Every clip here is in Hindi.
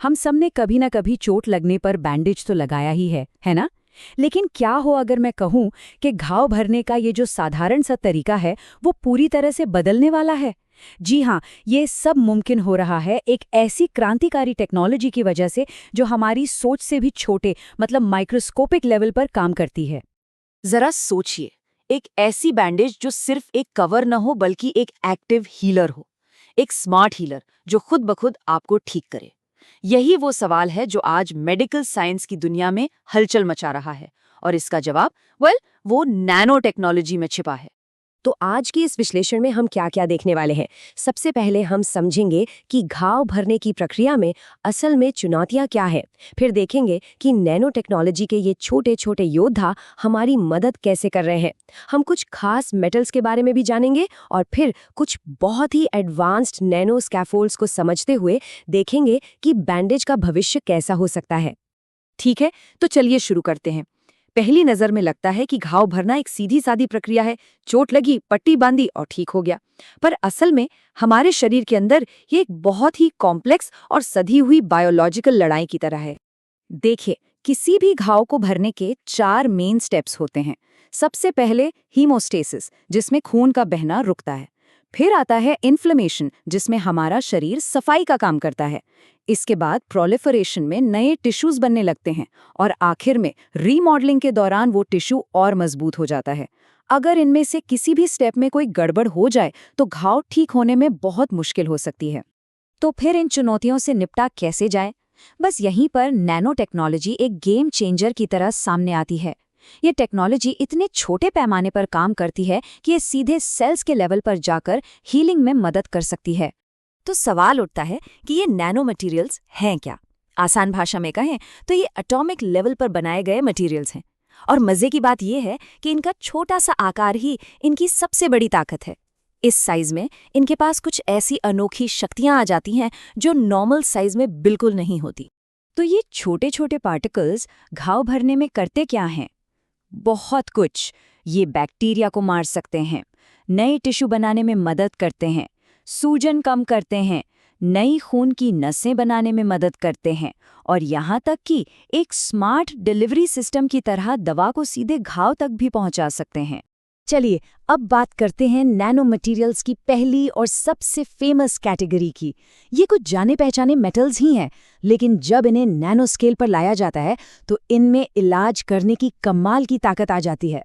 हम सब ने कभी ना कभी चोट लगने पर बैंडेज तो लगाया ही है ना? लेकिन क्या हो अगर मैं कहूँ कि घाव भरने का ये जो साधारण सा तरीका है वो पूरी तरह से बदलने वाला है? जी हाँ, ये सब मुमकिन हो रहा है एक ऐसी क्रांतिकारी टेक्नोलॉजी की वजह से जो हमारी सोच से भी छोटे मतलब माइक्रोस्कोपिक लेवल पर काम करती है। जरा सोचिए, एक ऐसी बैंडेज जो सिर्फ एक कवर न हो बल्कि एक एक्टिव हीलर हो, एक स्मार्ट हीलर जो खुद ब खुद आपको ठीक करे। यही वो सवाल है जो आज मेडिकल साइंस की दुनिया में हलचल मचा रहा है, और इसका जवाब वो नैनो टेक्नोलॉजी में छिपा है। तो आज की इस विश्लेषण में हम क्या क्या देखने वाले हैं। सबसे पहले हम समझेंगे कि घाव भरने की प्रक्रिया में असल में चुनौतियां क्या है। फिर देखेंगे कि नैनो टेक्नोलॉजी के ये छोटे छोटे योद्धा हमारी मदद कैसे कर रहे हैं। हम कुछ खास मेटल्स के बारे में भी जानेंगे और फिर कुछ बहुत ही एडवांस्ड नैनो स्कैफोल्ड्स को समझते हुए देखेंगे कि बैंडेज का भविष्य कैसा हो सकता है। ठीक है, तो चलिए शुरू करते हैं। पहली नजर में लगता है कि घाव भरना एक सीधी सादी प्रक्रिया है, चोट लगी, पट्टी बांधी और ठीक हो गया। पर असल में हमारे शरीर के अंदर ये एक बहुत ही कॉम्प्लेक्स और सधी हुई बायोलॉजिकल लड़ाई की तरह है। देखिए, किसी भी घाव को भरने के 4 मेन स्टेप्स होते हैं। सबसे पहले हीमोस्टेसिस, जिसमें खून का बहना रुकता है। फिर आता है इन्फ्लेमेशन, जिसमें हमारा शरीर सफाई का काम करता है। इसके बाद प्रोलिफरेशन में नए टिश्यूज बनने लगते हैं और आखिर में रीमॉडलिंग के दौरान वो टिश्यू और मजबूत हो जाता है। अगर इनमें से किसी भी स्टेप में कोई गड़बड़ हो जाए तो घाव ठीक होने में बहुत मुश्किल हो सकती है। तो फिर इन चुनौतियों से निपटा कैसे जाए? बस यहीं पर नैनो टेक्नोलॉजी एक गेम चेंजर की तरह सामने आती है। ये टेक्नोलॉजी इतने छोटे पैमाने पर काम करती है कि ये सीधे सेल्स के लेवल पर जाकर हीलिंग में मदद कर सकती है। तो सवाल उठता है कि ये नैनो मटेरियल्स हैं क्या? आसान भाषा में कहें तो ये एटॉमिक लेवल पर बनाए गए मटेरियल्स हैं। और मजे की बात यह है कि इनका छोटा सा आकार ही इनकी सबसे बड़ी ताकत है। इस साइज में इनके पास कुछ ऐसी अनोखी शक्तियां आ जाती हैं जो नॉर्मल साइज में बिल्कुल नहीं होती। तो ये छोटे छोटे पार्टिकल्स घाव भरने में करते क्या हैं? बहुत कुछ। ये बैक्टीरिया को मार सकते हैं, नए टिश्यू बनाने में मदद करते हैं, सूजन कम करते हैं, नई खून की नसें बनाने में मदद करते हैं और यहाँ तक कि एक स्मार्ट डिलीवरी सिस्टम की तरह दवा को सीधे घाव तक भी पहुँचा सकते हैं। चलिए अब बात करते हैं नैनो मटेरियल्स की पहली और सबसे फेमस कैटेगरी की। ये कुछ जाने पहचाने मेटल्स ही हैं, लेकिन जब इन्हें नैनो स्केल पर लाया जाता है तो इनमें इलाज करने की कमाल की ताकत आ जाती है।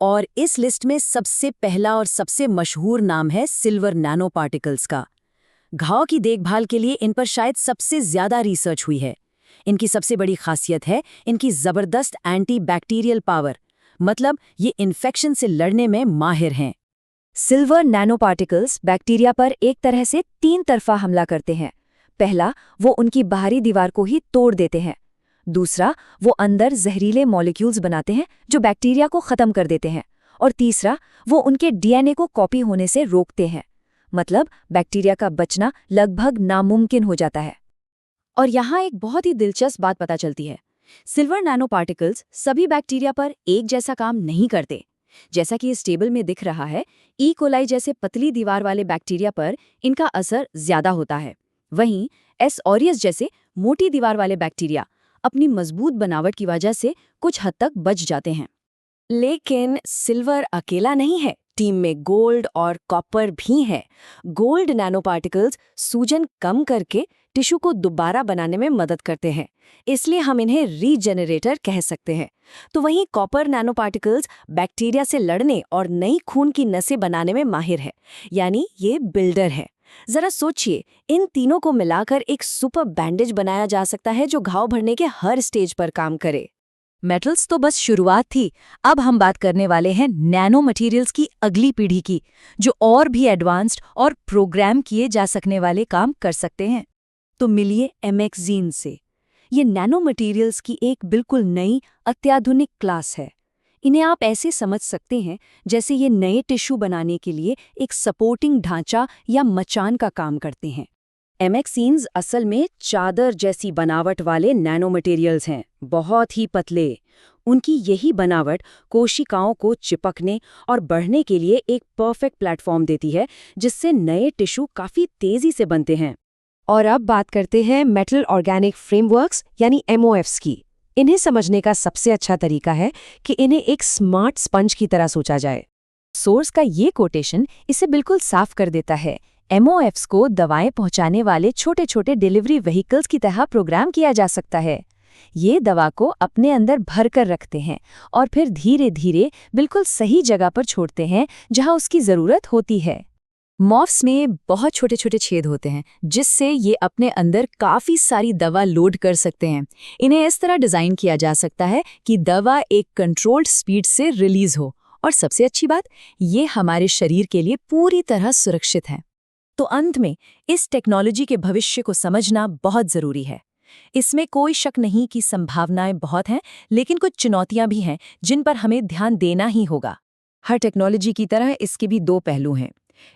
और इस लिस्ट में सबसे पहला और सबसे मशहूर नाम है सिल्वर नैनो पार्टिकल्स का। घाव की देखभाल के लिए इन पर शायद सबसे ज्यादा रिसर्च हुई है। इनकी सबसे बड़ी खासियत है इनकी जबरदस्त एंटी बैक्टीरियल पावर, मतलब ये इन्फेक्शन से लड़ने में माहिर हैं। सिल्वर नैनो पार्टिकल्स बैक्टीरिया पर एक तरह से 3 तरफा हमला करते हैं। पहला, वो उनकी बाहरी दीवार को ही तोड़ देते हैं। दूसरा, वो अंदर जहरीले मॉलिक्यूल्स बनाते हैं जो बैक्टीरिया को खत्म कर देते हैं। और तीसरा, वो उनके डीएनए को कॉपी होने से रोकते हैं। मतलब बैक्टीरिया का बचना लगभग नामुमकिन हो जाता है। और यहाँ एक बहुत ही दिलचस्प बात पता चलती है। सिल्वर नैनो पार्टिकल्स सभी बैक्टीरिया पर एक जैसा काम नहीं करते। जैसा कि इस टेबल में दिख रहा है, ई कोलाई जैसे पतली दीवार वाले बैक्टीरिया पर इनका असर ज्यादा होता है। वहीं एस ऑरियस जैसे मोटी दीवार वाले बैक्टीरिया अपनी मजबूत बनावट की वजह से कुछ हद तक बच जाते हैं। लेकिन सिल्वर अकेला नहीं है, टीम में गोल्ड और कॉपर भी है। गोल्ड नैनो पार्टिकल्स सूजन कम करके टिश्यू को दोबारा बनाने में मदद करते हैं, इसलिए हम इन्हें रीजेनरेटर कह सकते हैं। तो वहीं कॉपर नैनो पार्टिकल्स बैक्टीरिया से लड़ने और नई खून की नसें बनाने में माहिर है, यानी ये बिल्डर है। जरा सोचिए, इन तीनों को मिलाकर एक सुपर बैंडेज बनाया जा सकता है जो घाव भरने के हर स्टेज पर काम करे। मेटल्स तो बस शुरुआत थी। अब हम बात करने वाले हैं नैनो मटेरियल्स की अगली पीढ़ी की, जो और भी एडवांस्ड और प्रोग्राम किए जा सकने वाले काम कर सकते हैं। तो मिलिए एमेक्जीन से। ये नैनो मटेरियल्स की एक बिल्कुल नई अत्याधुनिक क्लास है। इन्हें आप ऐसे समझ सकते हैं जैसे ये नए टिश्यू बनाने के लिए एक सपोर्टिंग ढांचा या मचान का काम करते हैं। एमेक्सीन्स असल में चादर जैसी बनावट वाले नैनो मटेरियल्स हैं, बहुत ही पतले। उनकी यही बनावट कोशिकाओं को चिपकने और बढ़ने के लिए एक परफेक्ट प्लेटफॉर्म देती है, जिससे नए टिश्यू काफी तेजी से बनते हैं। और अब बात करते हैं मेटल ऑर्गेनिक फ्रेमवर्क्स यानी MOFs की। इन्हें समझने का सबसे अच्छा तरीका है कि इन्हें एक स्मार्ट स्पंज की तरह सोचा जाए। सोर्स का ये कोटेशन इसे बिल्कुल साफ कर देता है। MOFs को दवाएं पहुंचाने वाले छोटे छोटे डिलीवरी व्हीकल्स की तरह प्रोग्राम किया जा सकता है। ये दवा को अपने अंदर भर कर रखते हैं और फिर धीरे धीरे बिल्कुल सही जगह पर छोड़ते हैं जहां उसकी ज़रूरत होती है। मॉफ्स में बहुत छोटे छोटे छेद होते हैं जिससे ये अपने अंदर काफ़ी सारी दवा लोड कर सकते हैं। इन्हें इस तरह डिज़ाइन किया जा सकता है कि दवा एक कंट्रोल्ड स्पीड से रिलीज़ हो, और सबसे अच्छी बात, ये हमारे शरीर के लिए पूरी तरह सुरक्षित है। तो अंत में इस टेक्नोलॉजी के भविष्य को समझना बहुत ज़रूरी है। इसमें कोई शक नहीं कि संभावनाएं बहुत हैं, लेकिन कुछ चुनौतियां भी हैं जिन पर हमें ध्यान देना ही होगा। हर टेक्नोलॉजी की तरह इसके भी दो पहलू हैं।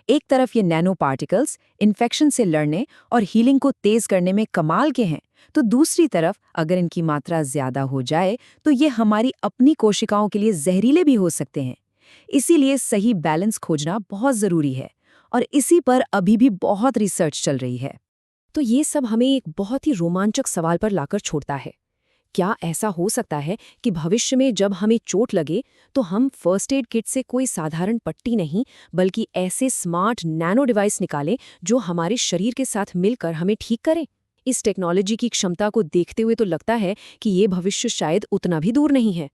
एक तरफ ये नैनो पार्टिकल्स इन्फेक्शन से लड़ने और हीलिंग को तेज करने में कमाल के हैं, तो दूसरी तरफ अगर इनकी मात्रा ज्यादा हो जाए तो ये हमारी अपनी कोशिकाओं के लिए जहरीले भी हो सकते हैं। इसीलिए सही बैलेंस खोजना बहुत ज़रूरी है और इसी पर अभी भी बहुत रिसर्च चल रही है। तो ये सब हमें एक बहुत ही रोमांचक सवाल पर लाकर छोड़ता है। क्या ऐसा हो सकता है कि भविष्य में जब हमें चोट लगे तो हम फर्स्ट एड किट से कोई साधारण पट्टी नहीं, बल्कि ऐसे स्मार्ट नैनो डिवाइस निकालें जो हमारे शरीर के साथ मिलकर हमें ठीक करें? इस टेक्नोलॉजी की क्षमता को देखते हुए तो लगता है कि ये भविष्य शायद उतना भी दूर नहीं है।